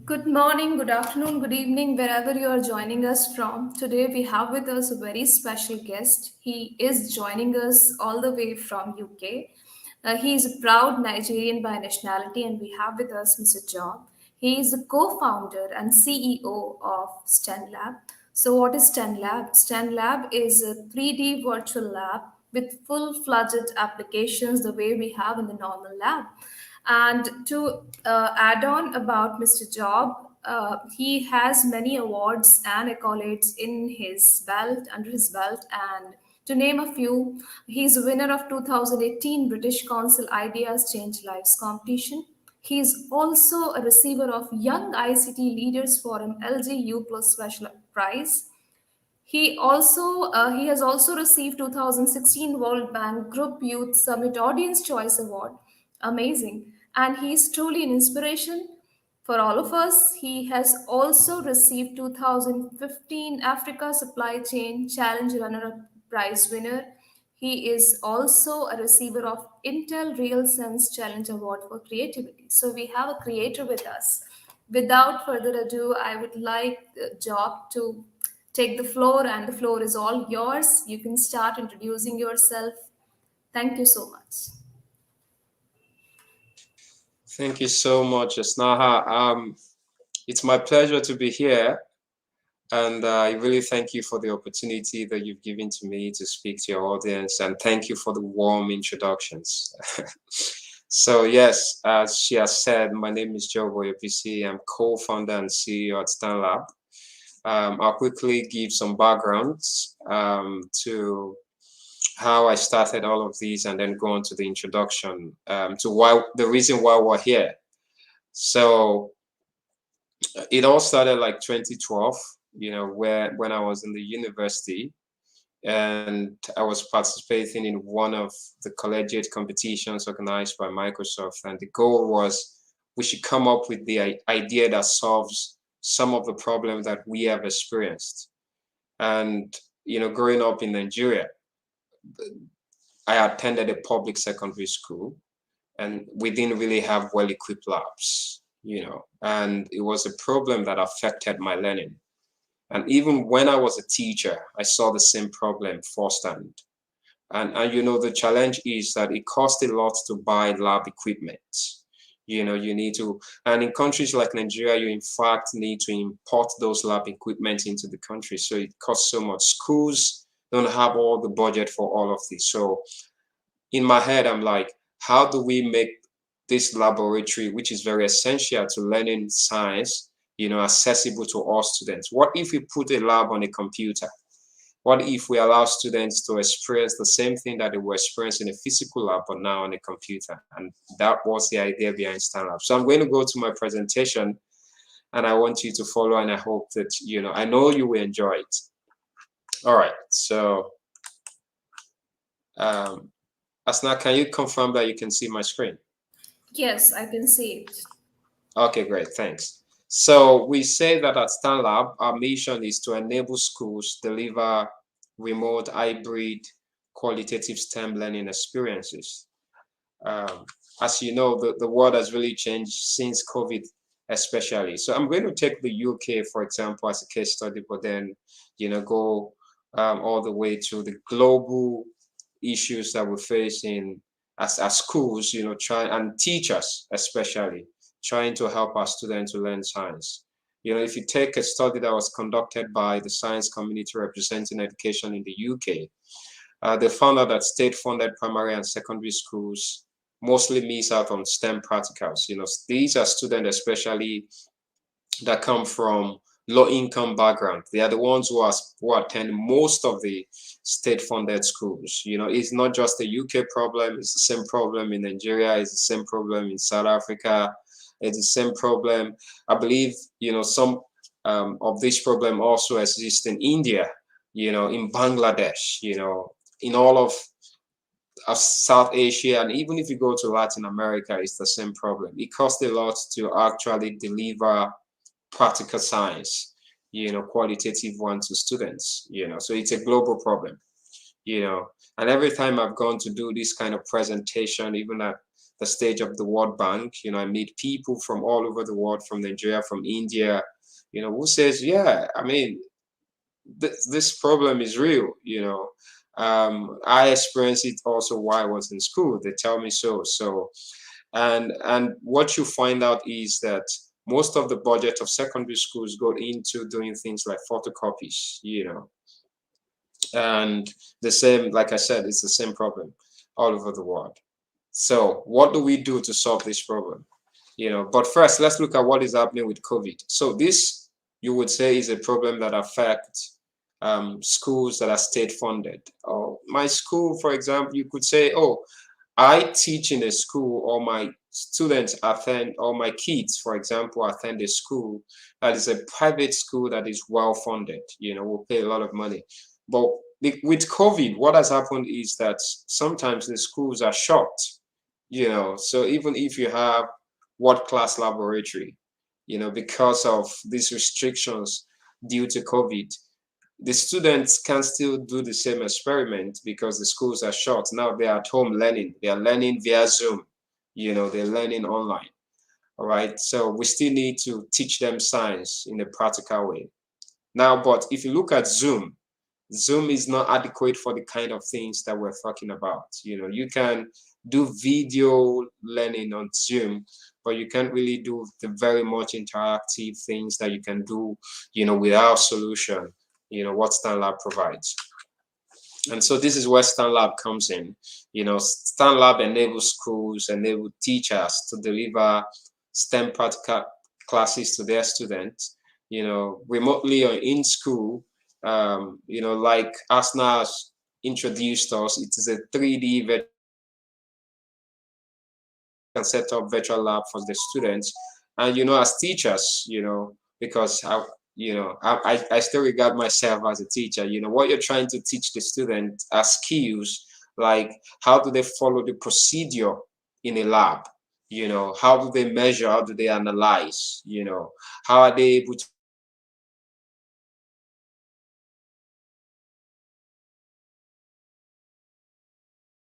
Good morning, good afternoon, good evening, wherever you are joining us from. Today we have with us a very special guest. He is joining us all the way from UK. He is a proud Nigerian by nationality, and we have with us Mr. Job. He is the co-founder and CEO of StanLab. So, what is StanLab? StanLab is a 3D virtual lab with full-fledged applications the way we have in the normal lab. And to add on about Mr. Job, he has many awards and accolades in his belt, under his belt, and to name a few, he's a winner of 2018 British Council Ideas Change Lives competition. He is also a receiver of Young ICT Leaders Forum LGU Plus Special Prize. He has also received 2016 World Bank Group Youth Summit Audience Choice Award. Amazing. And he is truly an inspiration for all of us. He has also received 2015 Africa Supply Chain Challenge Runner-up Prize winner. He is also a receiver of Intel Real Sense Challenge Award for Creativity. So we have a creator with us. Without further ado, I would like Job to take the floor, and the floor is all yours. You can start introducing yourself. Thank you so much. Thank you so much, Asnaha. It's my pleasure to be here, and I really thank you for the opportunity that you've given to me to speak to your audience, and thank you for the warm introductions. So yes, as she has said, my name is Oyebisi. I'm co-founder and CEO at StanLab. I'll quickly give some backgrounds to how I started all of these, and then go on to the introduction to why the reason why we're here. So it all started like 2012, where when I was in the university, and I was participating in one of the collegiate competitions organized by Microsoft, and the goal was we should come up with the idea that solves some of the problems that we have experienced. And growing up in Nigeria, I attended a public secondary school, and we didn't really have well-equipped labs, and it was a problem that affected my learning. And even when I was a teacher, I saw the same problem firsthand. And the challenge is that it costs a lot to buy lab equipment. You need to, and in countries like Nigeria, you in fact need to import those lab equipment into the country. So it costs so much. Schools don't have all the budget for all of this. So in my head, I'm like, how do we make this laboratory, which is very essential to learning science, accessible to all students? What if we put a lab on a computer? What if we allow students to experience the same thing that they were experiencing in a physical lab, but now on a computer? And that was the idea behind StanLab. So I'm going to go to my presentation, and I want you to follow, and I hope that, I know you will enjoy it. All right, so Asna, can you confirm that you can see my screen? Yes, I can see it. Okay, great, thanks. So we say that at StanLab, our mission is to enable schools deliver remote, hybrid, qualitative STEM learning experiences. As you know, the world has really changed since COVID, especially. So I'm going to take the UK, for example, as a case study, but then, go all the way to the global issues that we face in as schools, and teachers especially, trying to help our students to learn science. If you take a study that was conducted by the science community representing education in the UK, they found out that state-funded primary and secondary schools mostly miss out on STEM practicals. These are students especially that come from low-income background. They are the ones who attend most of the state-funded schools. It's not just a UK problem. It's the same problem in Nigeria. It's the same problem in South Africa. It's the same problem. I believe, some of this problem also exists in India, in Bangladesh, in all of South Asia. And even if you go to Latin America, it's the same problem. It costs a lot to actually deliver practical science, qualitative one to students, so it's a global problem, and every time I've gone to do this kind of presentation, even at the stage of the World Bank. I meet people from all over the world, from Nigeria, from India, who says, yeah, I mean, this problem is real. I experienced it also while I was in school. They tell me so. And what you find out is that most of the budget of secondary schools go into doing things like photocopies, and the same, like I said, it's the same problem all over the world. So what do we do to solve this problem? But first, let's look at what is happening with COVID. So this, you would say, is a problem that affects schools that are state funded. Oh, my school, for example, you could say, oh, I teach in a school, or my students attend, or my kids, for example, attend a school that is a private school that is well funded, will pay a lot of money. But with COVID, what has happened is that sometimes the schools are shut, so even if you have world-class laboratory, because of these restrictions due to COVID, the students can still do the same experiment because the schools are shut. Now they're at home learning. They are learning via Zoom. They're learning online. All right. So we still need to teach them science in a practical way. Now, but if you look at Zoom, Zoom is not adequate for the kind of things that we're talking about. You can do video learning on Zoom, but you can't really do the very much interactive things that you can do, with our solution, what StanLab provides. And so this is where StanLab comes in. StanLab enables schools, enable teachers to deliver STEM practical classes to their students, remotely or in school. Like Asna has introduced us, it is a 3D virtual lab can set up virtual lab for the students. And as teachers, because I still regard myself as a teacher. What you're trying to teach the student are skills like how do they follow the procedure in a lab, how do they measure, how do they analyze, how are they able to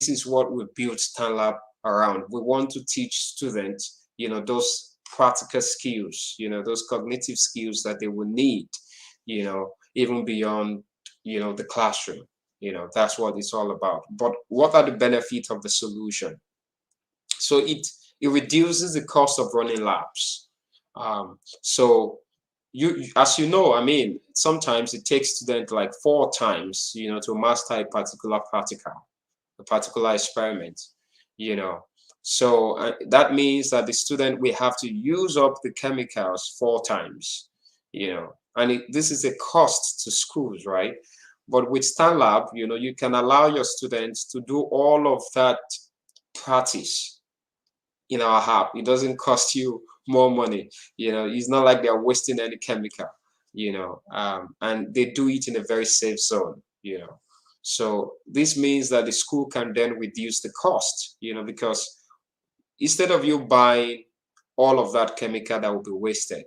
this is what we built StanLab around. We want to teach students, those practical skills, those cognitive skills that they will need, even beyond, the classroom. That's what it's all about. But what are the benefits of the solution? So it reduces the cost of running labs. So as you know, I mean, sometimes it takes students like 4 times, to master a particular practical, a particular experiment, you know. So that means that the student will have to use up the chemicals 4 times, and this is a cost to schools, right? But with StanLab, you can allow your students to do all of that practice in our app. It doesn't cost you more money. It's not like they're wasting any chemical, and they do it in a very safe zone. So this means that the school can then reduce the cost, because instead of you buying all of that chemical that will be wasted,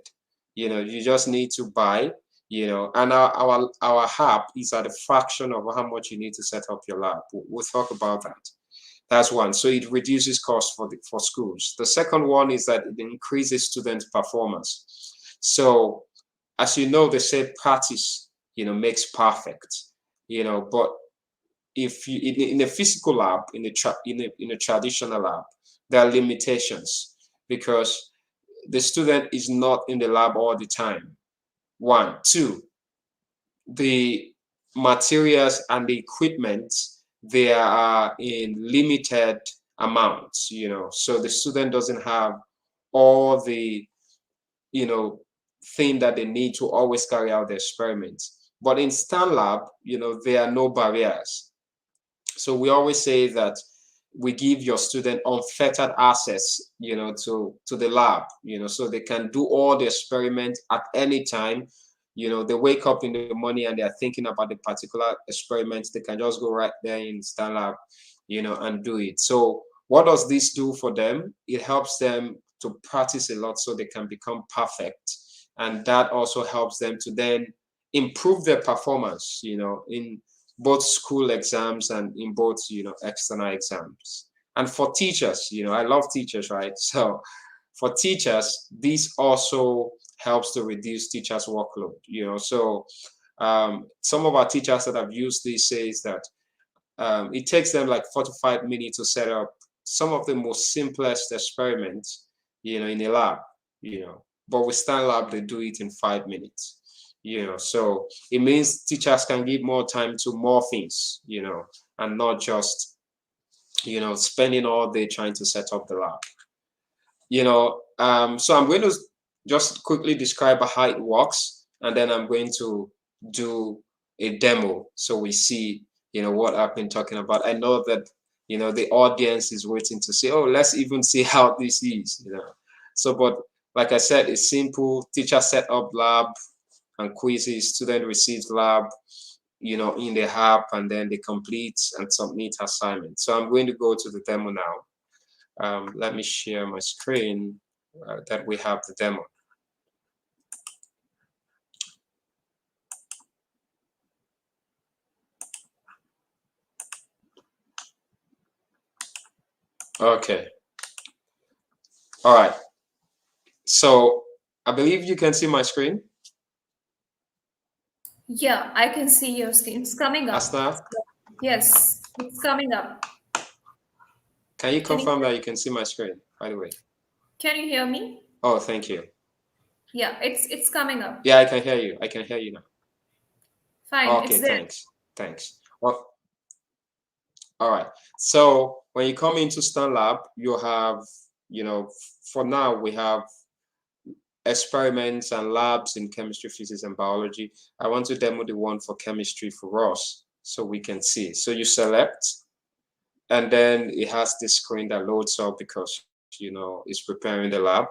you just need to buy, and our app is at a fraction of how much you need to set up your lab. We'll talk about that. That's one. So it reduces costs for schools. The second one is that it increases student performance. So as you know, they say practice, makes perfect, but if you in a physical lab, in a traditional lab, there are limitations because the student is not in the lab all the time. One, two, the materials and the equipment, they are in limited amounts, so the student doesn't have all the you know thing that they need to always carry out the experiments. But in StanLab, there are no barriers. So we always say that we give your student unfettered access, to the lab, so they can do all the experiments at any time. They wake up in the morning and they're thinking about the particular experiments. They can just go right there in StanLab, and do it. So what does this do for them? It helps them to practice a lot so they can become perfect. And that also helps them to then improve their performance, in both school exams and in both external exams And for teachers, I love teachers, right? So for teachers, this also helps to reduce teachers' workload. So some of our teachers that have used this says that it takes them like 45 minutes to set up some of the most simplest experiments, in a lab, but with StanLab, they do it in 5 minutes, so it means teachers can give more time to more things, and not just, spending all day trying to set up the lab. So I'm going to just quickly describe how it works, and then I'm going to do a demo so we see, what I've been talking about. I know that, the audience is waiting to say, oh, let's even see how this is. So, but like I said, it's simple. Teacher set up lab and quizzes, student receives lab, in the app, and then they complete and submit assignments. So I'm going to go to the demo now. Let me share my screen that we have the demo. Okay. All right. So I believe you can see my screen. Yeah, I can see your screen. It's coming up. Asna, Yes, it's coming up. can you Can you confirm that you can see my screen, by the way? can you hear me? Oh, thank you. Yeah, it's coming up. Yeah, I can hear you. I can hear you now. Fine, Okay, it's there. thanks. Thanks. Well, all right. So when you come into StanLab, you have, for now we have experiments and labs in chemistry, physics, and biology. I want to demo the one for chemistry for us so we can see. So you select, and then it has this screen that loads up because, it's preparing the lab.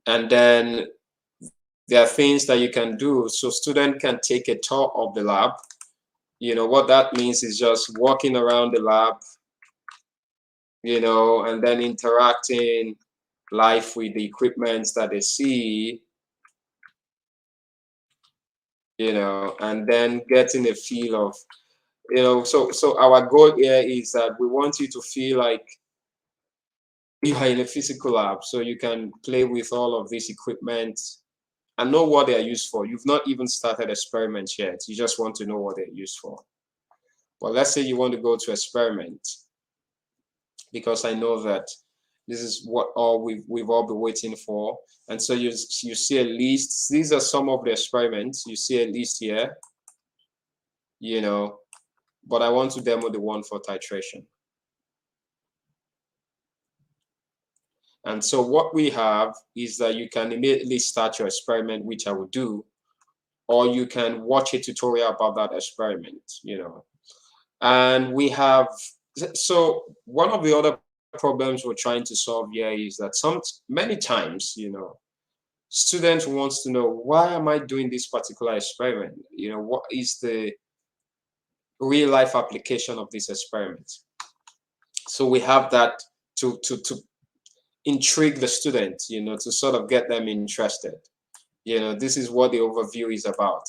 And then there are things that you can do. So student can take a tour of the lab. What that means is just walking around the lab, and then interacting live with the equipment that they see, and then getting a feel of, so our goal here is that we want you to feel like you are in a physical lab, so you can play with all of this equipment and know what they are used for. You've not even started experiments yet. You just want to know what they're used for. But let's say you want to go to experiment, because I know that this is what all we've all been waiting for. And so you see a list. These are some of the experiments. You see a list here, but I want to demo the one for titration. And so what we have is that you can immediately start your experiment, which I will do, or you can watch a tutorial about that experiment, And we have, so one of the other problems we're trying to solve here is that many times, students wants to know, why am I doing this particular experiment? What is the real life application of this experiment? So we have that to intrigue the student, to sort of get them interested. This is what the overview is about,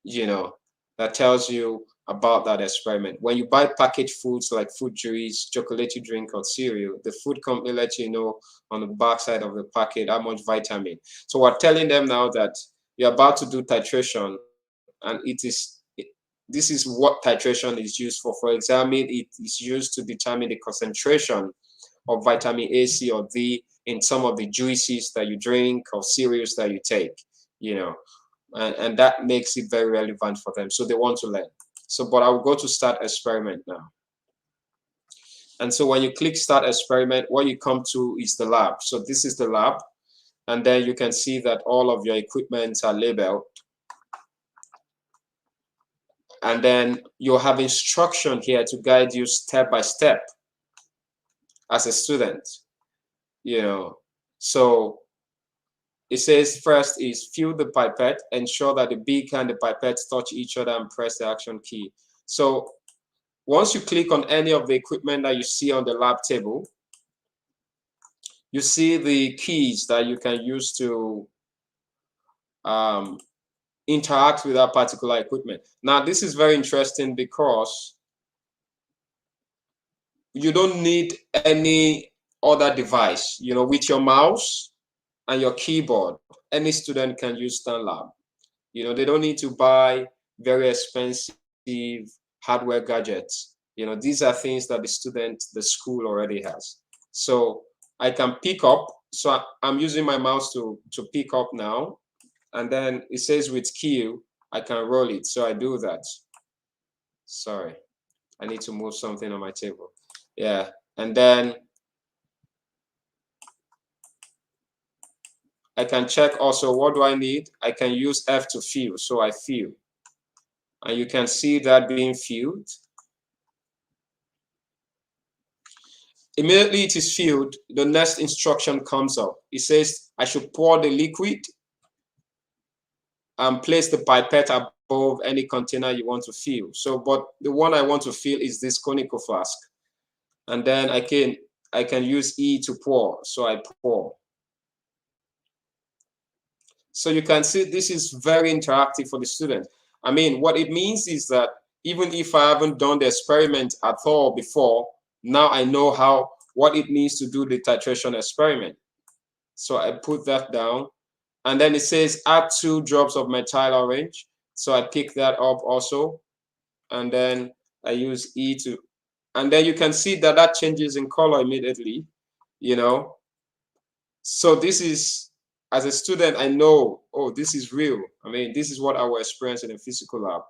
that tells you about that experiment. When you buy packaged foods like food juice, chocolatey drink, or cereal, the food company lets you know on the back side of the packet how much vitamin. So we're telling them now that you're about to do titration, and this is what titration is used for. For example, it is used to determine the concentration of vitamin A, C, or D in some of the juices that you drink or cereals that you take, and that makes it very relevant for them. So they want to learn. So, but I will go to start experiment now. And so when you click start experiment, what you come to is the lab. So this is the lab. And then you can see that all of your equipment are labeled. And then you'll have instruction here to guide you step by step as a student, So it says first is fill the pipette, ensure that the beak and the pipette touch each other, and press the action key. So once you click on any of the equipment that you see on the lab table, you see the keys that you can use to interact with that particular equipment. Now, this is very interesting because you don't need any other device. With your mouse and your keyboard, any student can use StanLab. They don't need to buy very expensive hardware gadgets. These are things that the school already has. So I can pick up. So I'm using my mouse to pick up now. And then it says with Q, I can roll it. So I do that. Sorry, I need to move something on my table. Yeah. And then I can check also, what do I need? I can use F to fill. So I fill. And you can see that being filled. Immediately it is filled, the next instruction comes up. It says I should pour the liquid and place the pipette above any container you want to fill. So, but the one I want to fill is this conical flask. And then I can use E to pour. So I pour. So you can see this is very interactive for the student. I mean, what it means is that even if I haven't done the experiment at all before, now I know what it means to do the titration experiment. So I put that down. And then it says add 2 drops of methyl orange. So I pick that up also. And then I use E to, and then you can see that changes in color immediately, So this is, as a student, I know, oh, this is real. I mean, this is what I will experience in a physical lab.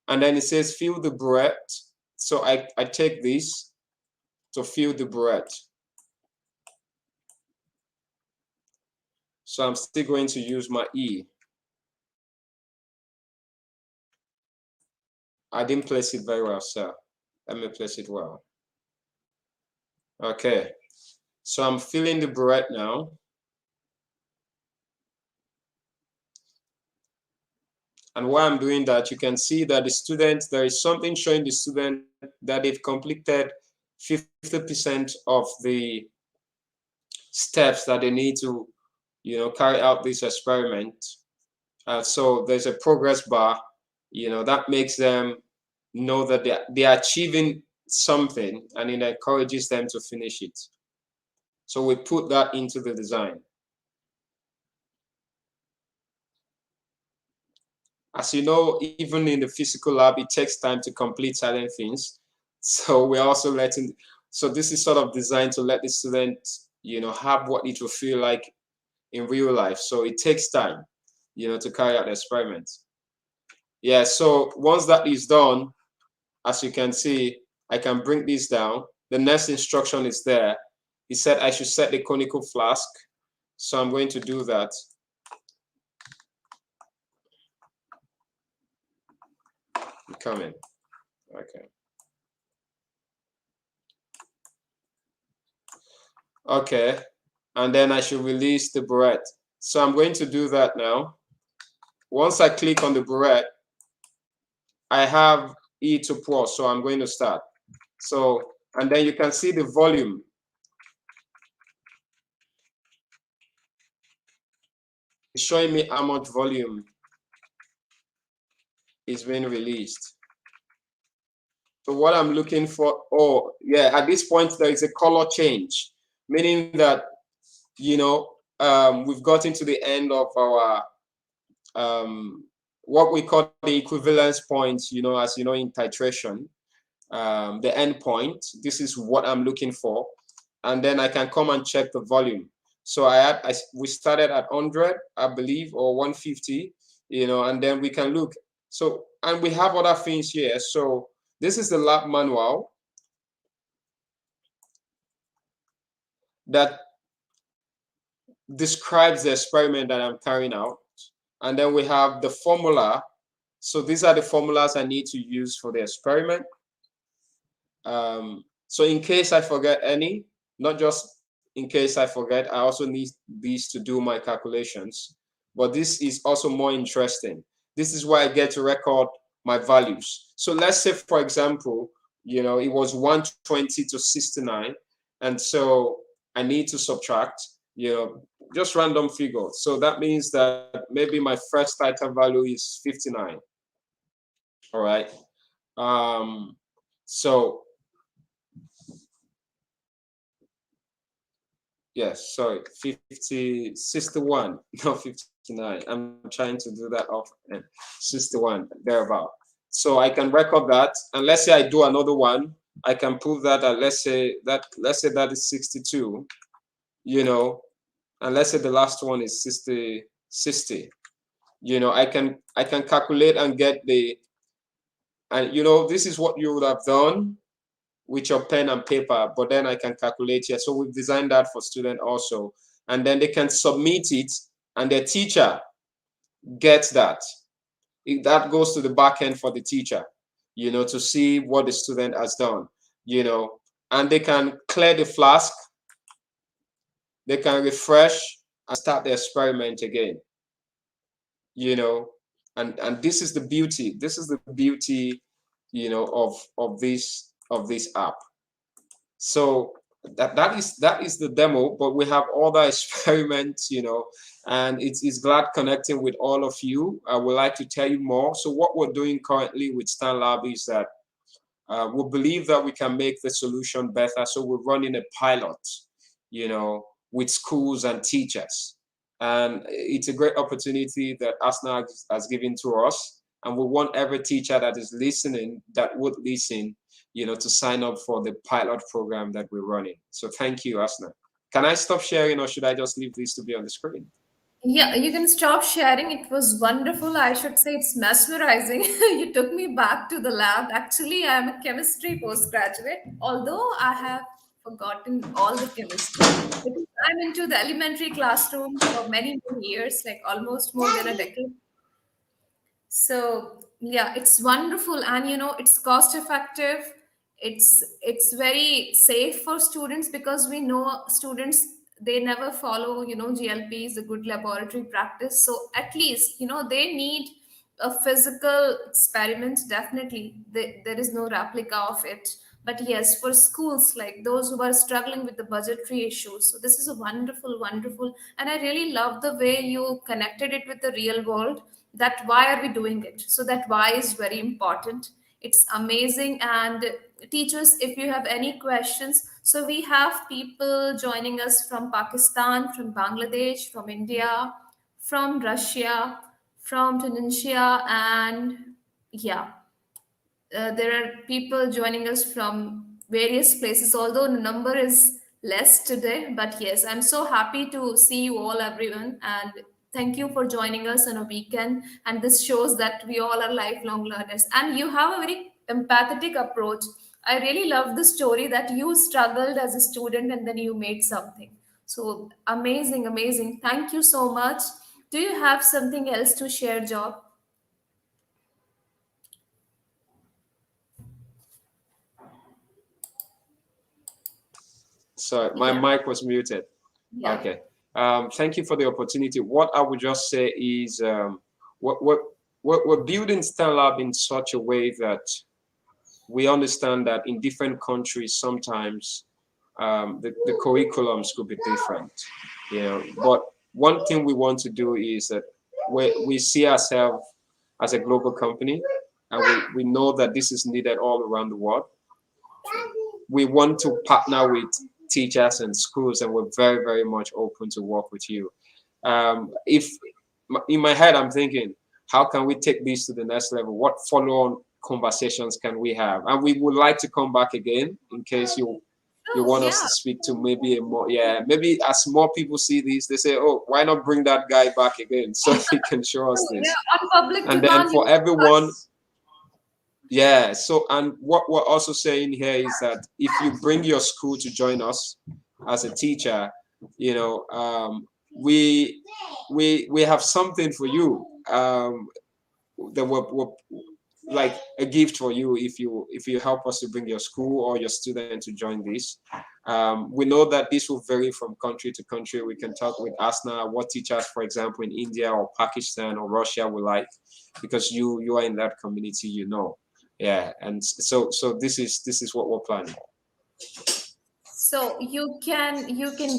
And then it says fill the burette. So I take this to fill the burette. So I'm still going to use my E. I didn't place it very well, sir. Let me place it well. Okay. So I'm filling the burette now. And while I'm doing that, you can see that the student, there is something showing the student that they've completed 50% of the steps that they need to, carry out this experiment. So there's a progress bar, that makes them know that they're achieving something, and it encourages them to finish it. So we put that into the design. As you know, even in the physical lab, it takes time to complete certain things. So we're also so this is sort of designed to let the student, have what it will feel like in real life. So it takes time, to carry out the experiments. Yeah, so once that is done, as you can see, I can bring this down. The next instruction is there. He said I should set the conical flask. So I'm going to do that. I'm coming. Okay. Okay. And then I should release the burette. So I'm going to do that now. Once I click on the burette, I have E to pour. So I'm going to start. So, and then you can see the volume. It's showing me how much volume is being released. So what I'm looking for, oh yeah, at this point there is a color change, meaning that we've gotten to the end of our what we call the equivalence point. As you know, in titration, the end point. This is what I'm looking for, and then I can come and check the volume. So we started at 100, I believe, or 150, and then we can look. So, and we have other things here. So this is the lab manual that describes the experiment that I'm carrying out. And then we have the formula. So these are the formulas I need to use for the experiment. So in case I forget any, not just in case I forget, I also need these to do my calculations. But this is also more interesting. This is where I get to record my values. So let's say, for example, it was 120 to 69. And so I need to subtract, just random figures. So that means that maybe my first item value is 59. All right. So Yes, sorry, 50, 61, not 59. I'm trying to do that off and 61, thereabout. So I can record that. And let's say I do another one, I can prove that, let's say that is 62, you know, and let's say the last one is 60, 60. I can calculate and get the, and this is what you would have done with your pen and paper, but then I can calculate here. So we've designed that for students also. And then they can submit it and their teacher gets that. That goes to the back end for the teacher, to see what the student has done, and they can clear the flask, they can refresh and start the experiment again, you know, and this is the beauty. This is the beauty, of this app. So that is the demo, but we have other experiments, and it's glad connecting with all of you. I would like to tell you more. So what we're doing currently with StanLab is that we believe that we can make the solution better. So we're running a pilot, with schools and teachers. And it's a great opportunity that ASNA has given to us. And we want every teacher that is listening, that would listen, to sign up for the pilot program that we're running. So thank you, Asna. Can I stop sharing or should I just leave this to be on the screen? Yeah, you can stop sharing. It was wonderful. I should say it's mesmerizing. You took me back to the lab. Actually, I'm a chemistry postgraduate, although I have forgotten all the chemistry because I'm into the elementary classroom for many, many years, like almost more than a decade. So yeah, it's wonderful, and it's cost effective. It's very safe for students because we know students, they never follow GLPs, a good laboratory practice. So at least they need a physical experiment. Definitely, there is no replica of it. But yes, for schools like those who are struggling with the budgetary issues, so this is a wonderful, wonderful, and I really love the way you connected it with the real world. That why are we doing it? So that why is very important. It's amazing. And teachers, if you have any questions, so we have people joining us from Pakistan, from Bangladesh, from India, from Russia, from Tunisia, and yeah, there are people joining us from various places, although the number is less today. But yes, I'm so happy to see you all, everyone. And thank you for joining us on a weekend. And this shows that we all are lifelong learners. And you have a very empathetic approach. I really love the story that you struggled as a student and then you made something. So amazing, amazing. Thank you so much. Do you have something else to share, Job? Sorry, my Yeah, mic was muted. yeah. Okay. Thank you for the opportunity. What I would just say is, we're building StanLab in such a way that we understand that in different countries, sometimes the curriculums could be different, But one thing we want to do is that we see ourselves as a global company, and we know that this is needed all around the world. We want to partner with teachers and schools, and we're very, very much open to work with you. If in my head, I'm thinking, how can we take this to the next level? What follow-on conversations can we have? And we would like to come back again in case you Oh, want us yeah. to speak to maybe a more, yeah, maybe as more people see this, they say, oh, why not bring that guy back again so he can show us Yeah, this. on public And then demand, for everyone, yeah. So, and what we're also saying here is that if you bring your school to join us as a teacher, we we have something for you. That we're like a gift for you if you help us to bring your school or your student to join this. We know that this will vary from country to country. We can talk with Asna what teachers, for example, in India or Pakistan or Russia would like, because you are in that community, Yeah, and so this is what we're planning. so you can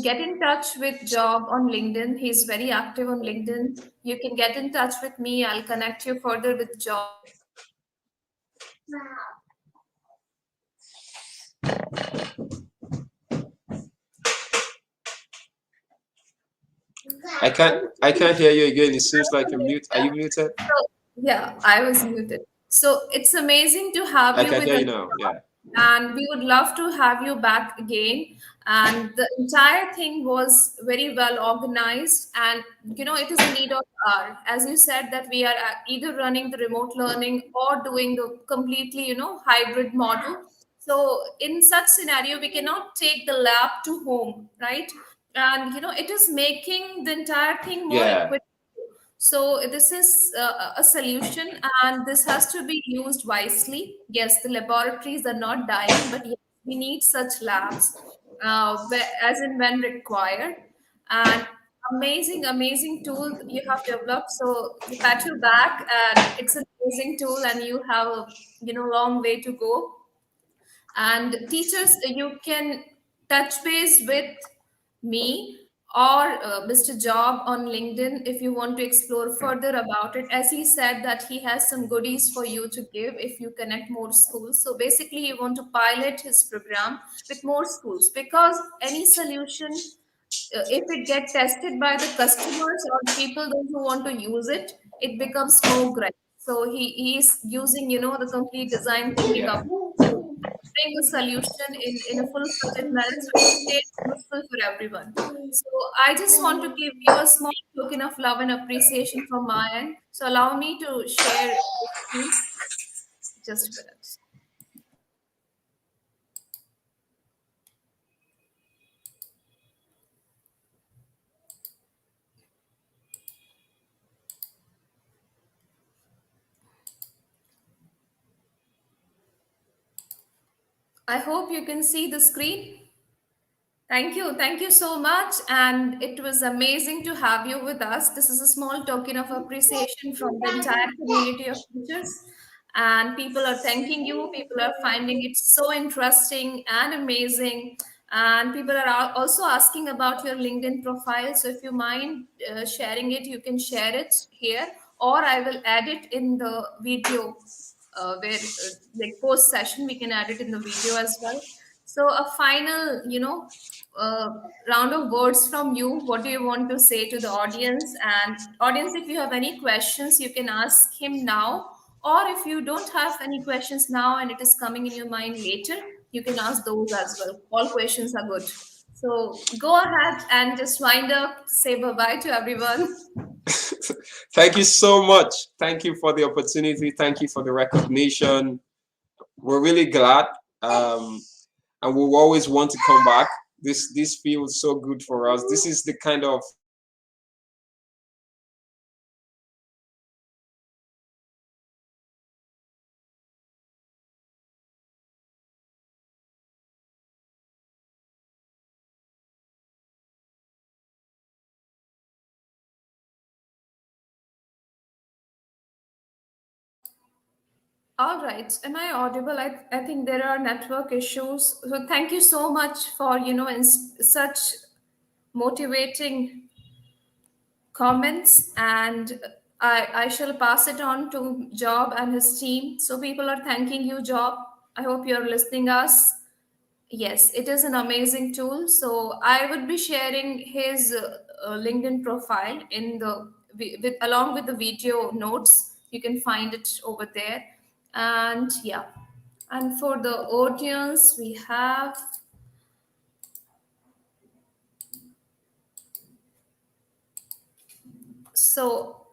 get in touch with Job on LinkedIn. He's very active on LinkedIn. You can get in touch with me. I'll connect you further with Job. I can't hear you again. It seems like you're mute. Are you muted? So, yeah, I was muted. So it's amazing to have I you can with hear us, you now. Yeah. and we would love to have you back again. And the entire thing was very well organized, and it is a need of hour. As you said, that we are either running the remote learning or doing the completely, hybrid model. So in such scenario, we cannot take the lab to home, right? And it is making the entire thing more Yeah. equitable. So this is a solution, and this has to be used wisely. Yes, the laboratories are not dying, but yes, we need such labs, as and when required. And amazing, amazing tool you have developed. So we pat you back, and it's an amazing tool, and you have a long way to go. And teachers, you can touch base with me or Mr. Job on LinkedIn if you want to explore further about it. As he said that he has some goodies for you to give if you connect more schools. So basically, you want to pilot his program with more schools, because any solution, if it get tested by the customers or people those who want to use it, it becomes more great. So he is using the complete design thinking Yeah. of to bring a solution in a full-fledged manner, so it stays useful for everyone. So I just want to give you a small token of love and appreciation from my end. So allow me to share the screen. Just a minute. I hope you can see the screen. Thank you. Thank you so much. And it was amazing to have you with us. This is a small token of appreciation from the entire community of teachers. And people are thanking you. People are finding it so interesting and amazing. And people are also asking about your LinkedIn profile. So if you mind sharing it, you can share it here, or I will add it in the video where, like post session, we can add it in the video as well. So a final, round of words from you. What do you want to say to the audience? And audience, if you have any questions, you can ask him now. Or if you don't have any questions now and it is coming in your mind later, you can ask those as well. All questions are good. So go ahead and just wind up, say bye-bye to everyone. Thank you so much. Thank you for the opportunity. Thank you for the recognition. We're really glad, and we'll always want to come back. This feels so good for us. This is the kind of All right. Am I audible? I think there are network issues. So thank you so much for, such motivating comments, and I shall pass it on to Job and his team. So people are thanking you, Job. I hope you're listening us. Yes, it is an amazing tool. So I would be sharing his LinkedIn profile in with along with the video notes. You can find it over there. And yeah, and for the audience, we have, so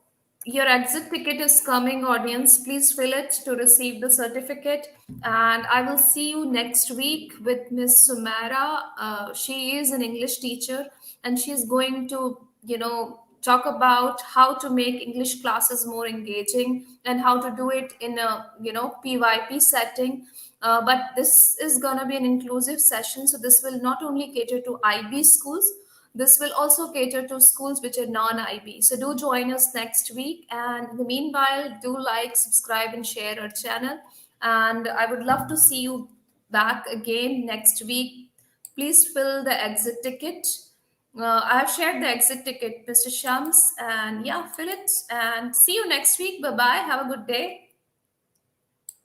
your exit ticket is coming, audience. Please fill it to receive the certificate. And I will see you next week with Miss Sumara. She is an English teacher, and she's going to, talk about how to make English classes more engaging and how to do it in a, PYP setting. But this is going to be an inclusive session. So this will not only cater to IB schools, this will also cater to schools which are non-IB. So do join us next week. And in the meanwhile, do like, subscribe, and share our channel. And I would love to see you back again next week. Please fill the exit ticket. I have shared the exit ticket, Mr. Shams. And yeah, fill it. And see you next week. Bye bye. Have a good day.